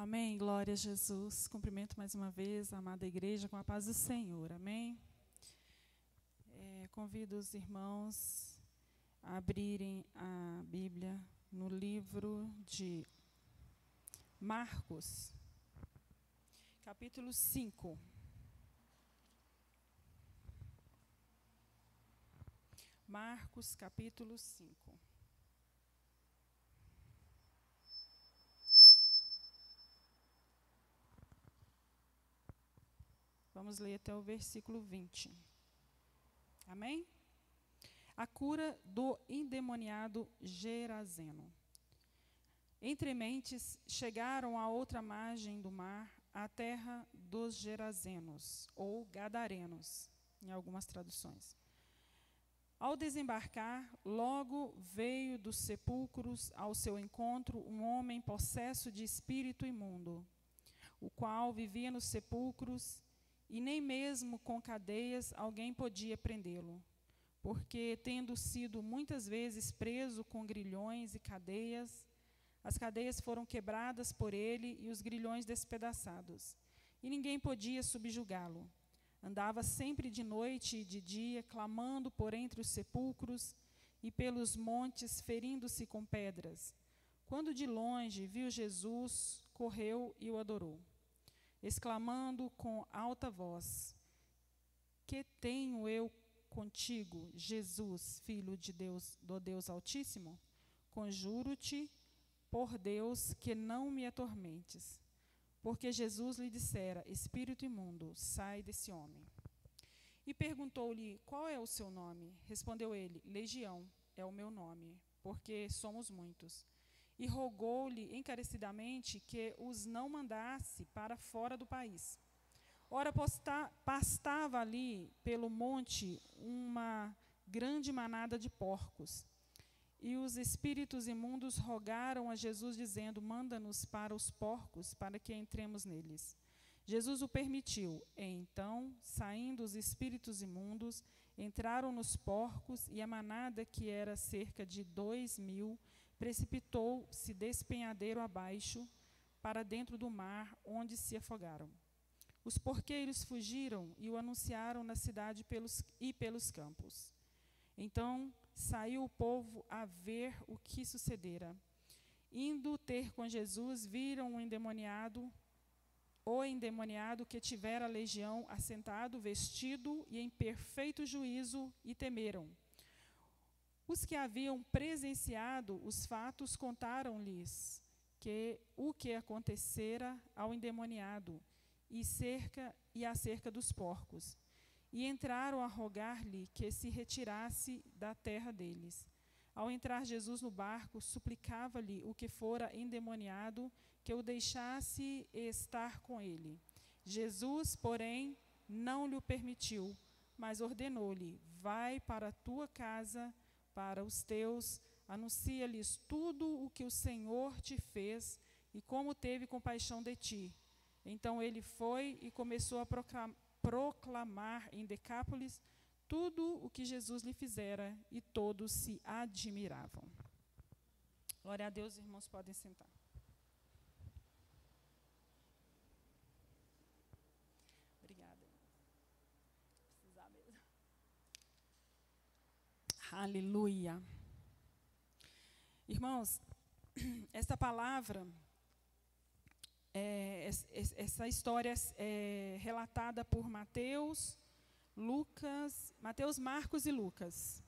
Amém, glória a Jesus. Cumprimento mais uma vez a amada igreja com a paz do Senhor, amém. Convido os irmãos a abrirem a Bíblia no livro de Marcos, capítulo 5. Marcos, capítulo 5. Vamos ler até o versículo 20. Amém? A cura do endemoniado Gerazeno. Entre mentes, chegaram à outra margem do mar, à terra dos Gerazenos, ou Gadarenos, em algumas traduções. Ao desembarcar, logo veio dos sepulcros ao seu encontro um homem possesso de espírito imundo, o qual vivia nos sepulcros, e nem mesmo com cadeias alguém podia prendê-lo, porque, tendo sido muitas vezes preso com grilhões e cadeias, as cadeias foram quebradas por ele e os grilhões despedaçados, e ninguém podia subjugá-lo. Andava sempre de noite e de dia, clamando por entre os sepulcros e pelos montes, ferindo-se com pedras. Quando de longe viu Jesus, correu e o adorou, exclamando com alta voz: Que tenho eu contigo, Jesus, Filho de Deus, do Deus Altíssimo? Conjuro-te, por Deus, que não me atormentes. Porque Jesus lhe dissera: Espírito imundo, sai desse homem. E perguntou-lhe: Qual é o seu nome? Respondeu ele: Legião é o meu nome, porque somos muitos. E rogou-lhe encarecidamente que os não mandasse para fora do país. Ora, pastava ali pelo monte uma grande manada de porcos. E os espíritos imundos rogaram a Jesus, dizendo: Manda-nos para os porcos, para que entremos neles. Jesus o permitiu. E então, saindo os espíritos imundos, entraram nos porcos, e a manada, que era cerca de 2.000, precipitou-se despenhadeiro abaixo, para dentro do mar, onde se afogaram. Os porqueiros fugiram e o anunciaram na cidade pelos campos. Então saiu o povo a ver o que sucedera. Indo ter com Jesus, viram o endemoniado que tivera a legião, assentado, vestido e em perfeito juízo, e temeram. Os que haviam presenciado os fatos contaram-lhes o que acontecera ao endemoniado e acerca dos porcos. E entraram a rogar-lhe que se retirasse da terra deles. Ao entrar Jesus no barco, suplicava-lhe o que fora endemoniado que o deixasse estar com ele. Jesus, porém, não lhe permitiu, mas ordenou-lhe: Vai para a tua casa, para os teus, anuncia-lhes tudo o que o Senhor te fez e como teve compaixão de ti. Então ele foi e começou a proclamar em Decápolis tudo o que Jesus lhe fizera, e todos se admiravam. Glória a Deus, irmãos, podem sentar. Obrigada. Precisar mesmo. Aleluia. Irmãos, essa palavra, essa história é relatada por Mateus, Marcos e Lucas.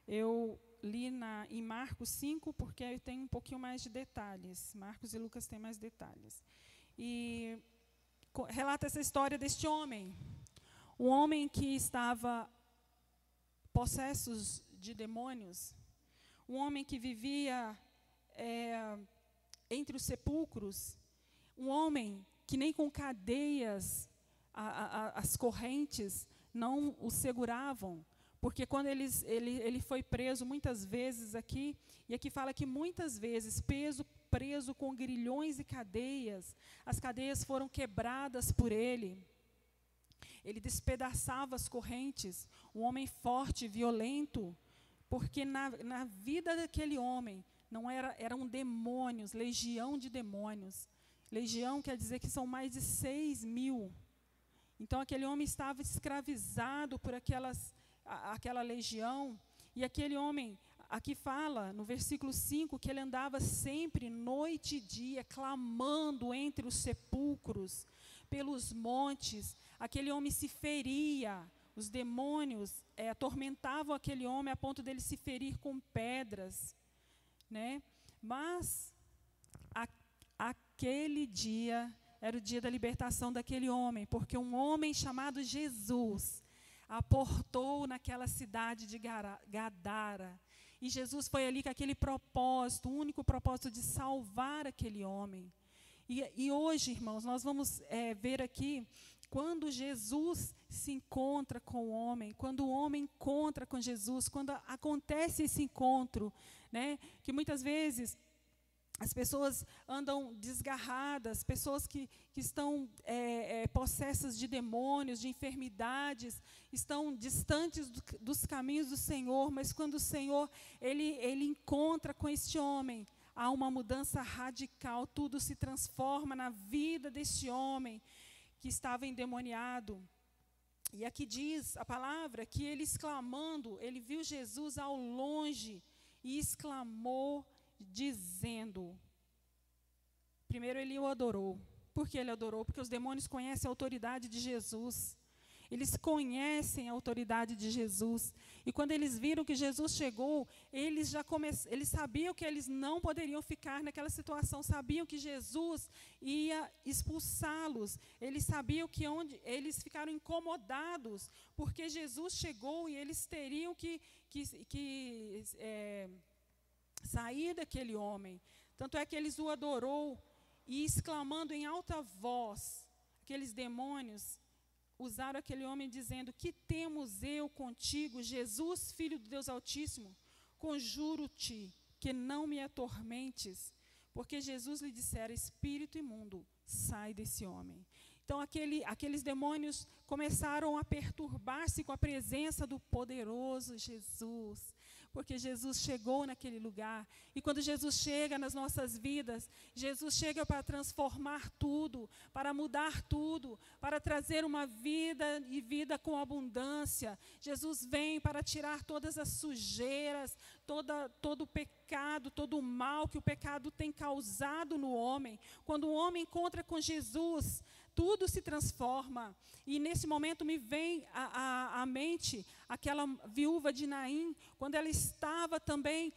Eu li em Marcos 5 porque tem um pouquinho mais de detalhes. Marcos e Lucas têm mais detalhes. E relata essa história deste homem. Um homem que estava possesso de demônios. Um homem que vivia entre os sepulcros. Um homem que nem com cadeias as correntes não o seguravam, porque quando ele foi preso muitas vezes aqui, e aqui fala que muitas vezes preso com grilhões e cadeias, as cadeias foram quebradas por ele. Ele despedaçava as correntes, um homem forte, violento, porque na vida daquele homem não eram demônios, legião de demônios. Legião quer dizer que são mais de 6.000. Então, aquele homem estava escravizado por aquela legião. E aquele homem, aqui fala, no versículo 5, que ele andava sempre, noite e dia, clamando entre os sepulcros, pelos montes. Aquele homem se feria. Os demônios atormentavam aquele homem a ponto dele se ferir com pedras, né? Mas aquele dia era o dia da libertação daquele homem, porque um homem chamado Jesus aportou naquela cidade de Gadara. E Jesus foi ali com aquele propósito, o único propósito de salvar aquele homem. E hoje, irmãos, nós vamos ver aqui, quando Jesus se encontra com o homem, quando o homem encontra com Jesus, quando acontece esse encontro, né, que muitas vezes as pessoas andam desgarradas, pessoas que estão possessas de demônios, de enfermidades, estão distantes dos caminhos do Senhor, mas quando o Senhor ele encontra com este homem, há uma mudança radical, tudo se transforma na vida deste homem que estava endemoniado. E aqui diz a palavra que ele exclamando, ele viu Jesus ao longe e exclamou, dizendo, primeiro ele o adorou. Por que ele adorou? Porque os demônios conhecem a autoridade de Jesus. Eles conhecem a autoridade de Jesus. E quando eles viram que Jesus chegou, eles sabiam que eles não poderiam ficar naquela situação, sabiam que Jesus ia expulsá-los. Eles sabiam que eles ficaram incomodados, porque Jesus chegou e eles teriam que sair daquele homem. Tanto é que eles o adorou e exclamando em alta voz, aqueles demônios usaram aquele homem dizendo, que temos eu contigo, Jesus, Filho do Deus Altíssimo? Conjuro-te que não me atormentes, porque Jesus lhe dissera, espírito imundo, sai desse homem. Então aqueles demônios começaram a perturbar-se com a presença do poderoso Jesus, porque Jesus chegou naquele lugar. E quando Jesus chega nas nossas vidas, Jesus chega para transformar tudo, para mudar tudo, para trazer uma vida e vida com abundância. Jesus vem para tirar todas as sujeiras, todo o pecado, todo o mal que o pecado tem causado no homem. Quando o homem encontra com Jesus, tudo se transforma. E nesse momento me vem à mente aquela viúva de Naim, quando ela estava também,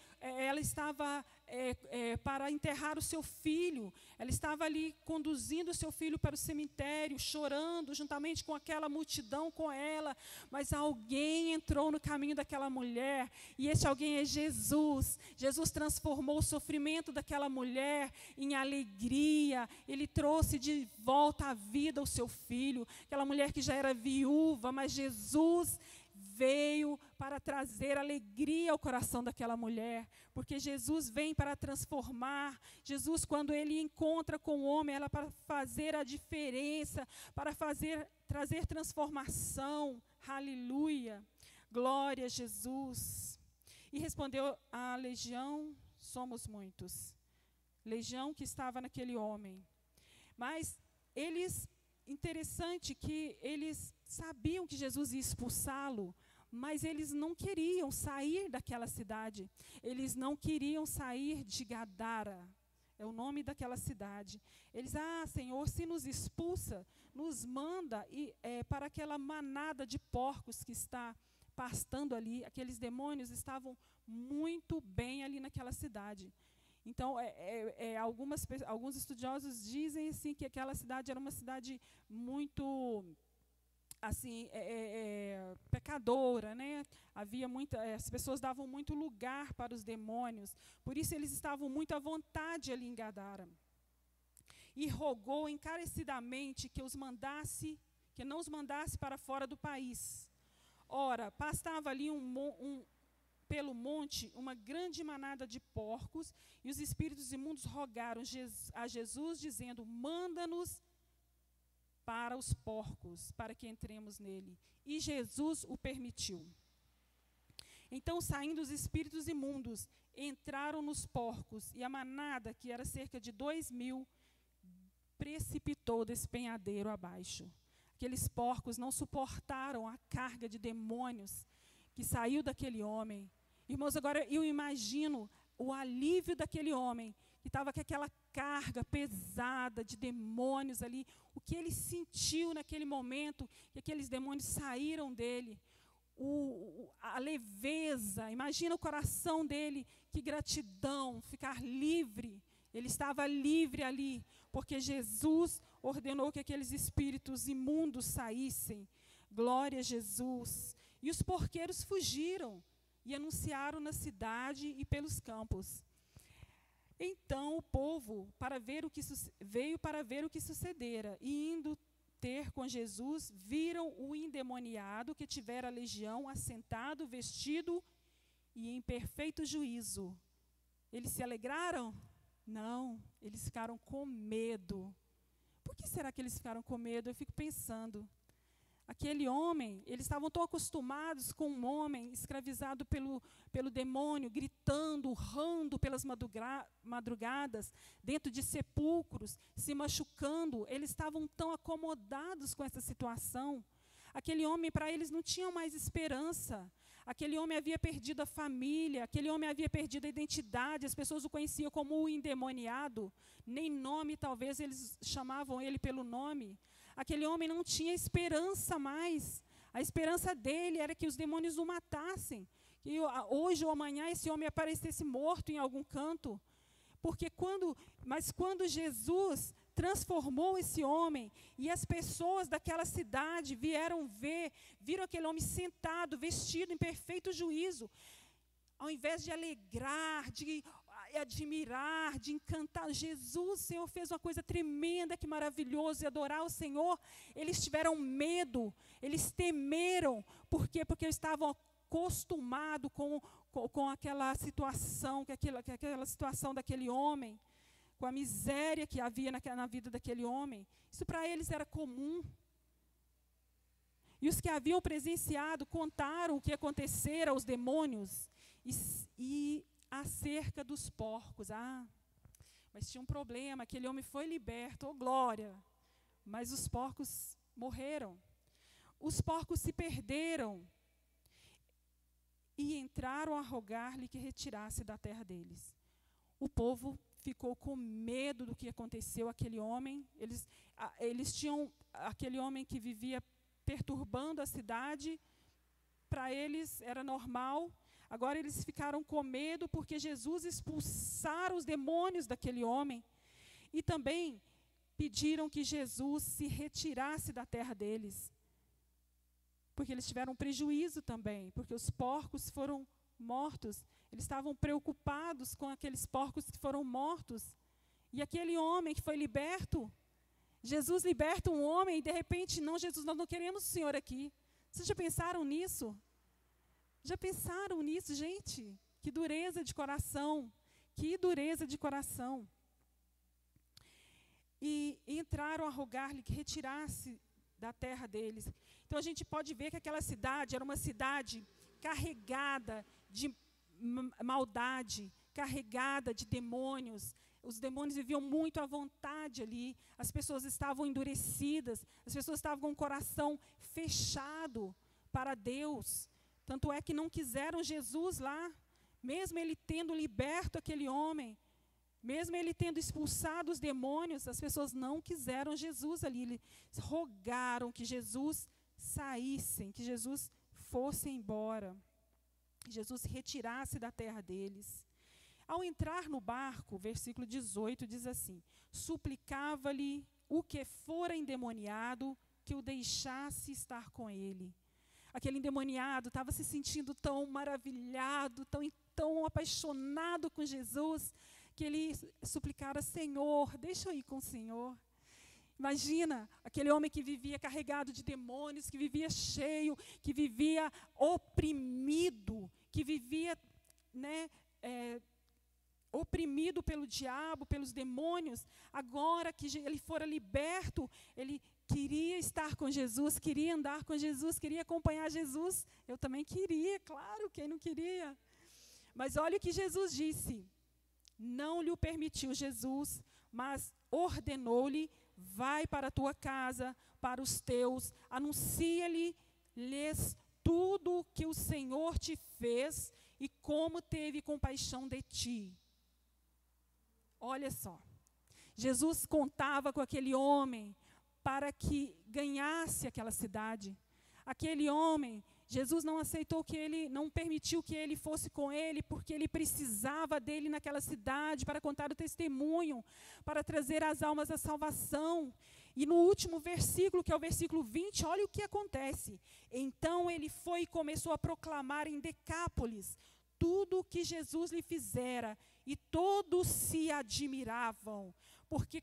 para enterrar o seu filho. Ela estava ali conduzindo o seu filho para o cemitério, chorando juntamente com aquela multidão com ela. Mas alguém entrou no caminho daquela mulher, e esse alguém é Jesus. Jesus transformou o sofrimento daquela mulher em alegria. Ele trouxe de volta à vida o seu filho. Aquela mulher que já era viúva, mas Jesus veio para trazer alegria ao coração daquela mulher, porque Jesus vem para transformar. Jesus, quando ele encontra com o homem, ela para fazer a diferença, para trazer transformação. Aleluia, glória a Jesus. E respondeu a legião, somos muitos. Legião que estava naquele homem. Mas interessante que eles sabiam que Jesus ia expulsá-lo, mas eles não queriam sair daquela cidade. Eles não queriam sair de Gadara, é o nome daquela cidade. Eles, Senhor, se nos expulsa, nos manda para aquela manada de porcos que está pastando ali. Aqueles demônios estavam muito bem ali naquela cidade. Então, alguns estudiosos dizem assim, que aquela cidade era uma cidade muito assim, pecadora, né? Havia as pessoas davam muito lugar para os demônios, por isso eles estavam muito à vontade ali em Gadara. E rogou encarecidamente que não os mandasse para fora do país. Ora, pastava ali pelo monte uma grande manada de porcos, e os espíritos imundos rogaram a Jesus, dizendo, manda-nos para os porcos, para que entremos nele. E Jesus o permitiu. Então, saindo os espíritos imundos, entraram nos porcos, e a manada, que era cerca de 2.000, precipitou desse penhadeiro abaixo. Aqueles porcos não suportaram a carga de demônios que saiu daquele homem. Irmãos, agora eu imagino o alívio daquele homem, que estava com aquela carga pesada de demônios ali, o que ele sentiu naquele momento, que aqueles demônios saíram dele, a leveza, imagina o coração dele, que gratidão, ficar livre. Ele estava livre ali, porque Jesus ordenou que aqueles espíritos imundos saíssem. Glória a Jesus. E os porqueiros fugiram e anunciaram na cidade e pelos campos. Então o povo veio para ver o que sucedera, e indo ter com Jesus, viram o endemoniado que tivera a legião assentado, vestido e em perfeito juízo. Eles se alegraram? Não, eles ficaram com medo. Por que será que eles ficaram com medo? Eu fico pensando. Aquele homem, eles estavam tão acostumados com um homem escravizado pelo demônio, gritando, urrando pelas madrugadas, dentro de sepulcros, se machucando. Eles estavam tão acomodados com essa situação. Aquele homem, para eles, não tinha mais esperança. Aquele homem havia perdido a família, aquele homem havia perdido a identidade, as pessoas o conheciam como o endemoniado, nem nome, talvez, eles chamavam ele pelo nome. Aquele homem não tinha esperança mais. A esperança dele era que os demônios o matassem, que hoje ou amanhã esse homem aparecesse morto em algum canto. Mas quando Jesus transformou esse homem, e as pessoas daquela cidade viram aquele homem sentado, vestido em perfeito juízo, ao invés de alegrar, de admirar, de encantar, Jesus, o Senhor fez uma coisa tremenda, que maravilhoso, e adorar o Senhor, eles tiveram medo, eles temeram. Por quê? Porque estavam acostumados com aquela situação, aquela situação daquele homem, com a miséria que havia na vida daquele homem. Isso para eles era comum. E os que haviam presenciado contaram o que acontecera aos demônios e acerca dos porcos. Mas tinha um problema, aquele homem foi liberto, oh glória, mas os porcos morreram. Os porcos se perderam e entraram a rogar-lhe que retirasse da terra deles. O povo ficou com medo do que aconteceu àquele homem. Eles tinham aquele homem que vivia perturbando a cidade, para eles era normal. Agora eles ficaram com medo porque Jesus expulsara os demônios daquele homem. E também pediram que Jesus se retirasse da terra deles. Porque eles tiveram prejuízo também, porque os porcos foram mortos. Eles estavam preocupados com aqueles porcos que foram mortos. E aquele homem que foi liberto, Jesus liberta um homem e de repente, não, Jesus, nós não queremos o Senhor aqui. Vocês já pensaram nisso? Já pensaram nisso, gente? Que dureza de coração. Que dureza de coração. E entraram a rogar-lhe que retirasse da terra deles. Então a gente pode ver que aquela cidade era uma cidade carregada de maldade, carregada de demônios. Os demônios viviam muito à vontade ali. As pessoas estavam endurecidas. As pessoas estavam com o coração fechado para Deus. Tanto é que não quiseram Jesus lá, mesmo ele tendo liberto aquele homem, mesmo ele tendo expulsado os demônios, as pessoas não quiseram Jesus ali. Eles rogaram que Jesus saísse, que Jesus fosse embora, que Jesus se retirasse da terra deles. Ao entrar no barco, versículo 18 diz assim: suplicava-lhe o que fora endemoniado que o deixasse estar com ele. Aquele endemoniado estava se sentindo tão maravilhado, tão apaixonado com Jesus, que ele suplicara: Senhor, deixa eu ir com o Senhor. Imagina, aquele homem que vivia carregado de demônios, que vivia cheio, que vivia oprimido, que vivia, oprimido pelo diabo, pelos demônios. Agora que ele fora liberto, ele queria estar com Jesus, queria andar com Jesus, queria acompanhar Jesus. Eu também queria, claro, quem não queria? Mas olha o que Jesus disse. Não lhe o permitiu Jesus, mas ordenou-lhe: vai para a tua casa, para os teus, anuncia-lhes tudo que o Senhor te fez e como teve compaixão de ti. Olha só, Jesus contava com aquele homem para que ganhasse aquela cidade. Aquele homem, Jesus não aceitou que ele, não permitiu que ele fosse com ele, porque ele precisava dele naquela cidade para contar o testemunho, para trazer as almas à salvação. E no último versículo, que é o versículo 20, olha o que acontece. Então ele foi e começou a proclamar em Decápolis tudo o que Jesus lhe fizera, e todos se admiravam. Porque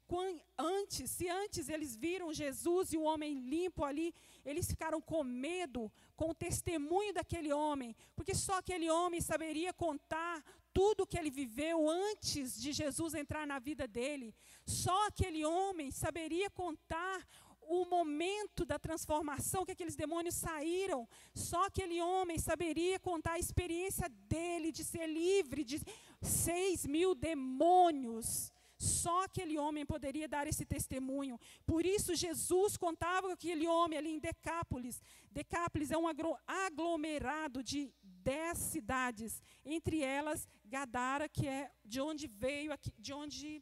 se antes eles viram Jesus e o homem limpo ali, eles ficaram com medo com o testemunho daquele homem, porque só aquele homem saberia contar tudo o que ele viveu antes de Jesus entrar na vida dele. Só aquele homem saberia contar o momento da transformação que aqueles demônios saíram. Só aquele homem saberia contar a experiência dele de ser livre de 6.000 demônios. Só aquele homem poderia dar esse testemunho. Por isso Jesus contava com aquele homem ali em Decápolis. Decápolis é um aglomerado de 10 cidades, entre elas Gadara, que é de onde veio, de onde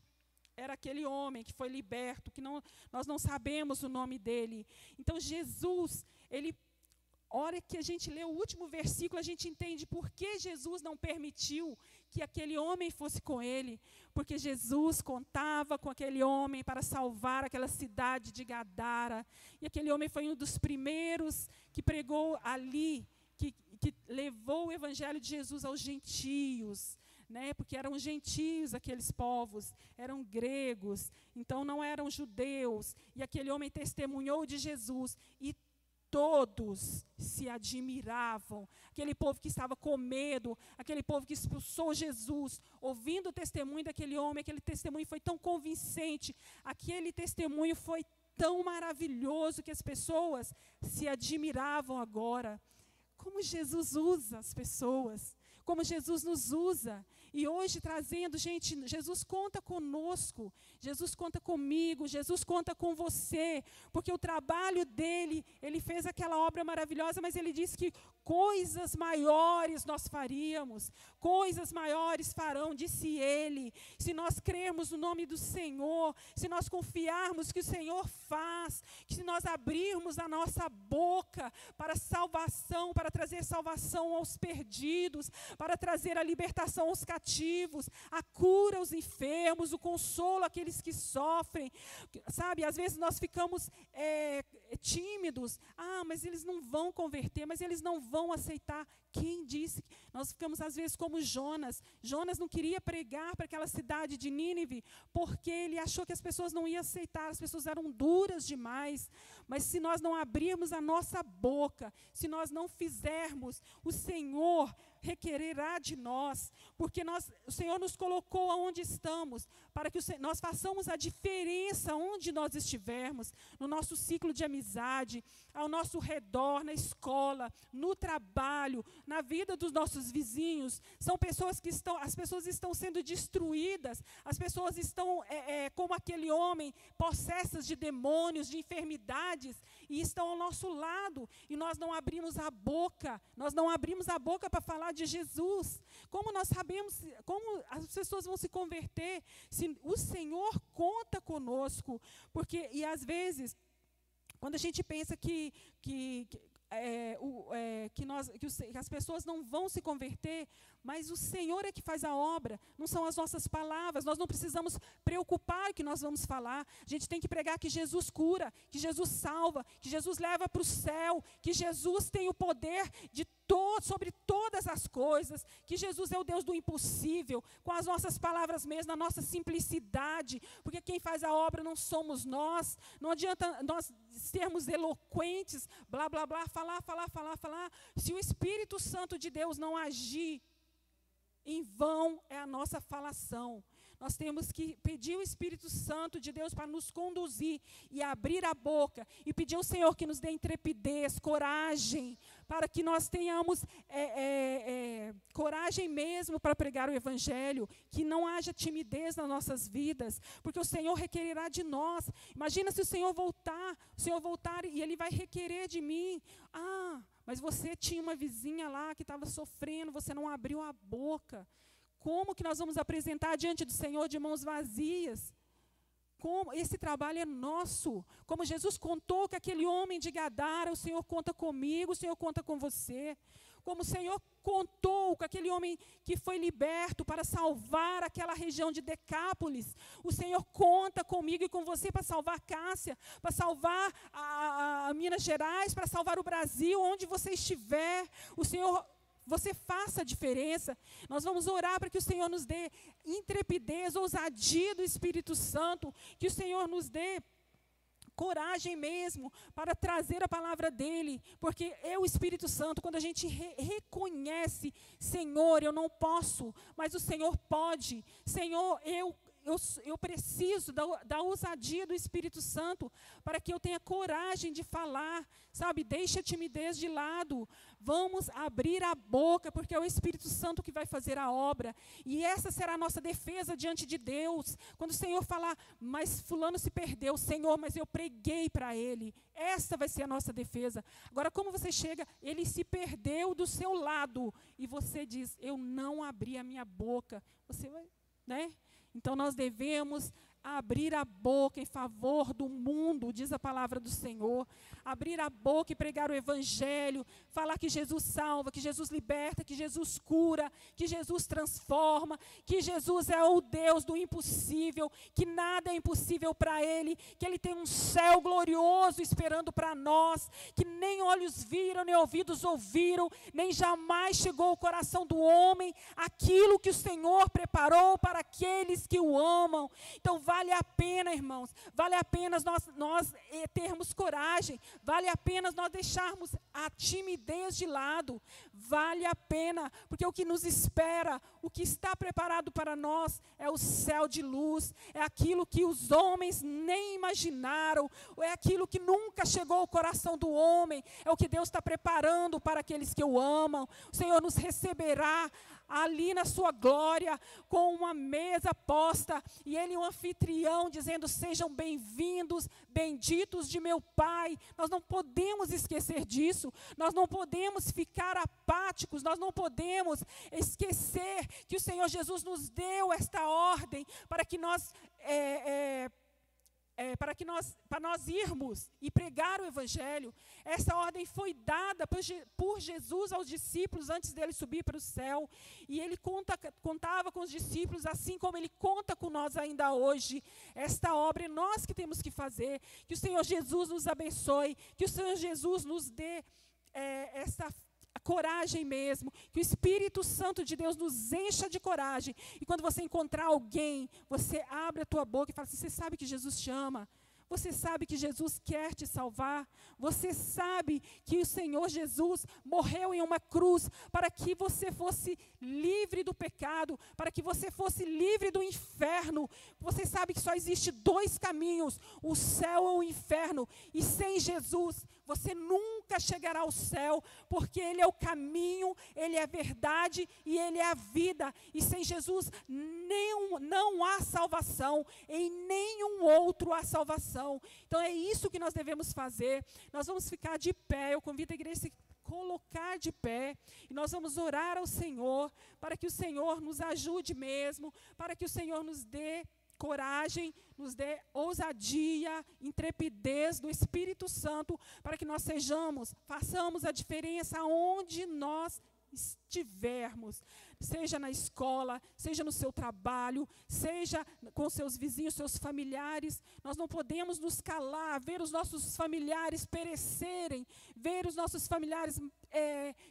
era aquele homem que foi liberto, que nós não sabemos o nome dele. Então Jesus, a hora que a gente lê o último versículo, a gente entende por que Jesus não permitiu que aquele homem fosse com ele. Porque Jesus contava com aquele homem para salvar aquela cidade de Gadara. E aquele homem foi um dos primeiros que pregou ali, que levou o evangelho de Jesus aos gentios. Porque eram gentios aqueles povos, eram gregos, então não eram judeus. E aquele homem testemunhou de Jesus e todos se admiravam. Aquele povo que estava com medo, aquele povo que expulsou Jesus, ouvindo o testemunho daquele homem, aquele testemunho foi tão convincente, aquele testemunho foi tão maravilhoso que as pessoas se admiravam agora. Como Jesus usa as pessoas, como Jesus nos usa. E hoje trazendo, gente, Jesus conta conosco, Jesus conta comigo, Jesus conta com você, porque o trabalho dele, ele fez aquela obra maravilhosa, mas ele disse que coisas maiores nós faríamos, coisas maiores farão, disse ele, se nós crermos no nome do Senhor, se nós confiarmos que o Senhor faz, que se nós abrirmos a nossa boca para salvação, para trazer salvação aos perdidos, para trazer a libertação aos cativos, a cura aos enfermos, o consolo àqueles que sofrem, sabe, às vezes nós ficamos tímidos, mas eles não vão converter, mas eles não vão aceitar. Quem disse? Nós ficamos às vezes como Jonas. Jonas não queria pregar para aquela cidade de Nínive, porque ele achou que as pessoas não iam aceitar, as pessoas eram duras demais. Mas se nós não abrirmos a nossa boca, se nós não fizermos, o Senhor requererá de nós, porque o Senhor nos colocou aonde estamos, para que nós façamos a diferença onde nós estivermos, no nosso ciclo de amizade, ao nosso redor, na escola, no trabalho, na vida dos nossos vizinhos. São pessoas que as pessoas estão sendo destruídas, as pessoas estão como aquele homem, possessas de demônios, de enfermidades, e estão ao nosso lado, e nós não abrimos a boca para falar de Jesus. Como nós sabemos, como as pessoas vão se converter, se o Senhor conta conosco? Porque, e às vezes, quando a gente pensa que as pessoas não vão se converter, mas o Senhor é que faz a obra, não são as nossas palavras. Nós não precisamos preocupar o que nós vamos falar. A gente tem que pregar que Jesus cura, que Jesus salva, que Jesus leva para o céu, que Jesus tem o poder sobre todas as coisas, que Jesus é o Deus do impossível, com as nossas palavras mesmo, na nossa simplicidade, porque quem faz a obra não somos nós. Não adianta nós sermos eloquentes, blá, blá, blá, falar, se o Espírito Santo de Deus não agir, em vão é a nossa falação. Nós temos que pedir o Espírito Santo de Deus para nos conduzir e abrir a boca e pedir ao Senhor que nos dê intrepidez, coragem, para que nós tenhamos coragem mesmo para pregar o Evangelho, que não haja timidez nas nossas vidas, porque o Senhor requererá de nós. Imagina se o Senhor voltar e Ele vai requerer de mim. Mas você tinha uma vizinha lá que estava sofrendo, você não abriu a boca. Como que nós vamos apresentar diante do Senhor de mãos vazias? Como esse trabalho é nosso. Como Jesus contou com aquele homem de Gadara, o Senhor conta comigo, o Senhor conta com você. Como o Senhor contou com aquele homem que foi liberto para salvar aquela região de Decápolis, o Senhor conta comigo e com você para salvar Cássia, para salvar a Minas Gerais, para salvar o Brasil, onde você estiver. O Senhor, você faça a diferença. Nós vamos orar para que o Senhor nos dê intrepidez, ousadia do Espírito Santo, que o Senhor nos dê coragem mesmo para trazer a palavra dEle, porque o Espírito Santo, quando a gente reconhece, Senhor, eu não posso, mas o Senhor pode, Senhor, eu preciso da ousadia do Espírito Santo para que eu tenha coragem de falar, sabe? Deixa a timidez de lado. Vamos abrir a boca, porque é o Espírito Santo que vai fazer a obra. E essa será a nossa defesa diante de Deus. Quando o Senhor falar, mas fulano se perdeu, Senhor, mas eu preguei para ele. Essa vai ser a nossa defesa. Agora, como você chega, ele se perdeu do seu lado, e você diz, eu não abri a minha boca. Você vai, né? Então, nós devemos abrir a boca em favor do mundo, diz a palavra do Senhor. Abrir a boca e pregar o Evangelho, falar que Jesus salva, que Jesus liberta, que Jesus cura, que Jesus transforma, que Jesus é o Deus do impossível, que nada é impossível para Ele, que Ele tem um céu glorioso esperando para nós, que nem olhos viram, nem ouvidos ouviram, nem jamais chegou ao coração do homem aquilo que o Senhor preparou para aqueles que o amam. Então, vale a pena, irmãos, vale a pena nós termos coragem, vale a pena nós deixarmos a timidez de lado, vale a pena, porque o que nos espera, o que está preparado para nós é o céu de luz, é aquilo que os homens nem imaginaram, é aquilo que nunca chegou ao coração do homem, é o que Deus está preparando para aqueles que o amam. O Senhor nos receberá ali na sua glória, com uma mesa posta, e Ele, um anfitrião, dizendo, sejam bem-vindos, benditos de meu Pai. Nós não podemos esquecer disso, nós não podemos ficar apáticos, nós não podemos esquecer que o Senhor Jesus nos deu esta ordem, para nós irmos e pregar o Evangelho. Essa ordem foi dada por Jesus aos discípulos antes dele subir para o céu. E ele contava com os discípulos, assim como ele conta com nós ainda hoje. Esta obra é nós que temos que fazer. Que o Senhor Jesus nos abençoe, que o Senhor Jesus nos dê essa coragem mesmo, que o Espírito Santo de Deus nos encha de coragem. E quando você encontrar alguém, você abre a tua boca e fala assim, você sabe que Jesus te ama? Você sabe que Jesus quer te salvar? Você sabe que o Senhor Jesus morreu em uma cruz para que você fosse livre do pecado, para que você fosse livre do inferno? Você sabe que só existe 2 caminhos, o céu ou o inferno, e sem Jesus você nunca chegará ao céu, porque Ele é o caminho, Ele é a verdade e Ele é a vida. E sem Jesus não há salvação, em nenhum outro há salvação. Então é isso que nós devemos fazer. Nós vamos ficar de pé, eu convido a igreja a se colocar de pé, e nós vamos orar ao Senhor, para que o Senhor nos ajude mesmo, para que o Senhor nos dê coragem, nos dê ousadia, intrepidez do Espírito Santo, para que nós façamos a diferença onde nós estivermos, seja na escola, seja no seu trabalho, seja com seus vizinhos, seus familiares. Nós não podemos nos calar, ver os nossos familiares perecerem, ver os nossos familiares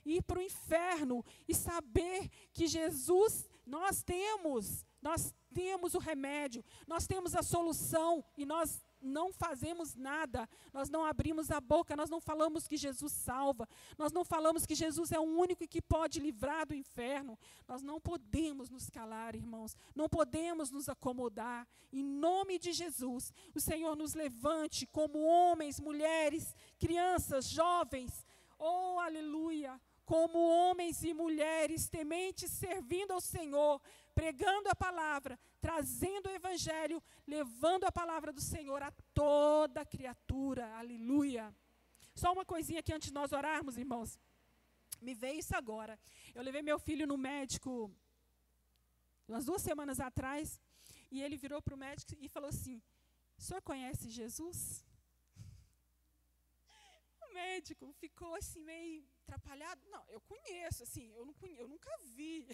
ir para o inferno, e saber que Jesus, nós temos o remédio, nós temos a solução, e nós não fazemos nada, nós não abrimos a boca, nós não falamos que Jesus salva, nós não falamos que Jesus é o único que pode livrar do inferno. Nós não podemos nos calar, irmãos, não podemos nos acomodar. Em nome de Jesus, o Senhor nos levante como homens, mulheres, crianças, jovens, oh, aleluia, como homens e mulheres tementes, servindo ao Senhor, pregando a palavra, trazendo o evangelho, levando a palavra do Senhor a toda criatura. Aleluia. Só uma coisinha aqui antes de nós orarmos, irmãos. Me veio isso agora. Eu levei meu filho no médico umas 2 semanas atrás, e ele virou para o médico e falou assim: o senhor conhece Jesus? O médico ficou assim meio atrapalhado. Não, eu conheço, assim, eu nunca vi.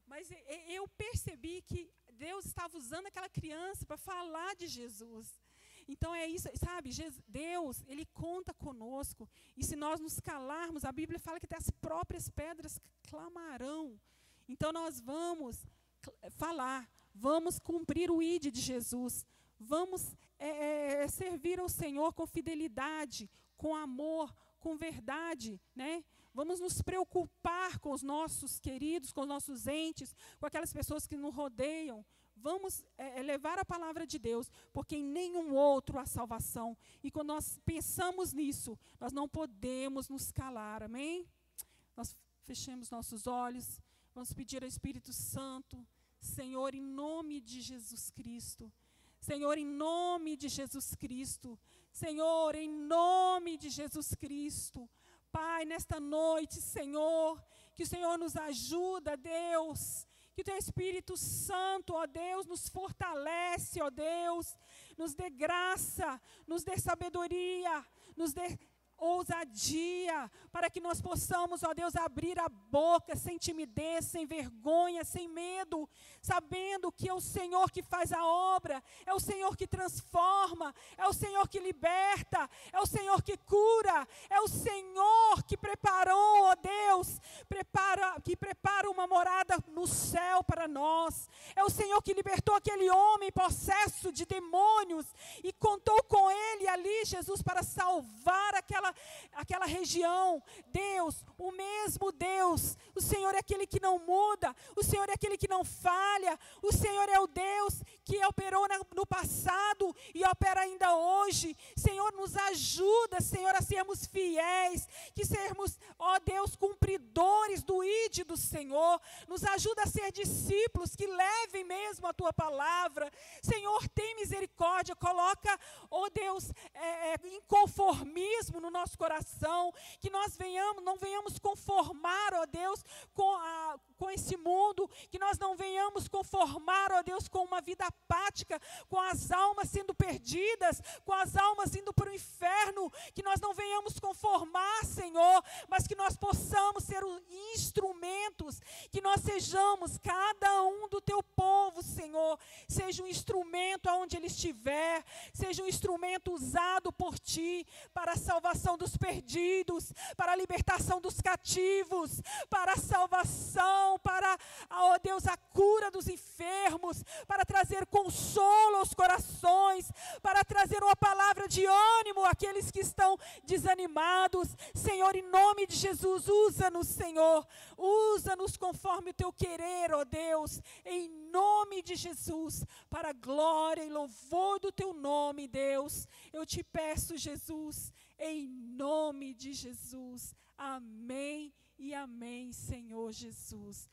Mas eu percebi que Deus estava usando aquela criança para falar de Jesus. Então é isso, sabe, Deus, Ele conta conosco. E se nós nos calarmos, a Bíblia fala que até as próprias pedras clamarão. Então nós vamos falar, vamos cumprir o ID de Jesus. Vamos servir ao Senhor com fidelidade, com amor, com verdade, né? Vamos nos preocupar com os nossos queridos, com os nossos entes, com aquelas pessoas que nos rodeiam. Vamos levar a palavra de Deus, porque em nenhum outro há salvação. E quando nós pensamos nisso, nós não podemos nos calar, amém? Nós fechemos nossos olhos, vamos pedir ao Espírito Santo, Senhor, em nome de Jesus Cristo. Senhor, em nome de Jesus Cristo. Senhor, em nome de Jesus Cristo. Pai, nesta noite, Senhor, que o Senhor nos ajuda, Deus. Que o Teu Espírito Santo, ó Deus, nos fortalece, ó Deus. Nos dê graça, nos dê sabedoria, nos dê ousadia, para que nós possamos, ó Deus, abrir a boca sem timidez, sem vergonha, sem medo, sabendo que é o Senhor que faz a obra, é o Senhor que transforma, é o Senhor que liberta, é o Senhor que cura, é o Senhor que preparou, ó Deus, que prepara uma morada no céu para nós, é o Senhor que libertou aquele homem possesso de demônios e contou com ele ali, Jesus, para salvar aquela região. Deus, o mesmo Deus, o Senhor é aquele que não muda, o Senhor é aquele que não falha, o Senhor é o Deus que operou no passado e opera ainda hoje. Senhor, nos ajuda, Senhor, a sermos fiéis, que sermos, ó Deus, cumpridores do ID do Senhor. Nos ajuda a ser discípulos que levem mesmo a Tua palavra. Senhor, tem misericórdia, coloca, ó Deus, inconformismo no nosso coração, que nós não venhamos conformar, ó Deus, com esse mundo, que nós não venhamos conformar, ó Deus, com uma vida apática, com as almas sendo perdidas, com as almas indo para o inferno, que nós não venhamos conformar, Senhor, mas que nós possamos ser instrumentos, que nós sejamos, cada um do Teu povo, Senhor, seja um instrumento aonde ele estiver, seja um instrumento usado por Ti, para a salvação dos perdidos, para a libertação dos cativos, para a salvação, para, ó Deus, a cura dos enfermos, para trazer consolo aos corações, para trazer uma palavra de ânimo àqueles que estão desanimados. Senhor, em nome de Jesus, usa-nos, Senhor, usa-nos conforme o Teu querer, ó Deus, em nome de Jesus, para a glória e louvor do Teu nome, Deus. Eu te peço, Jesus, em nome de Jesus. Amém e amém, Senhor Jesus.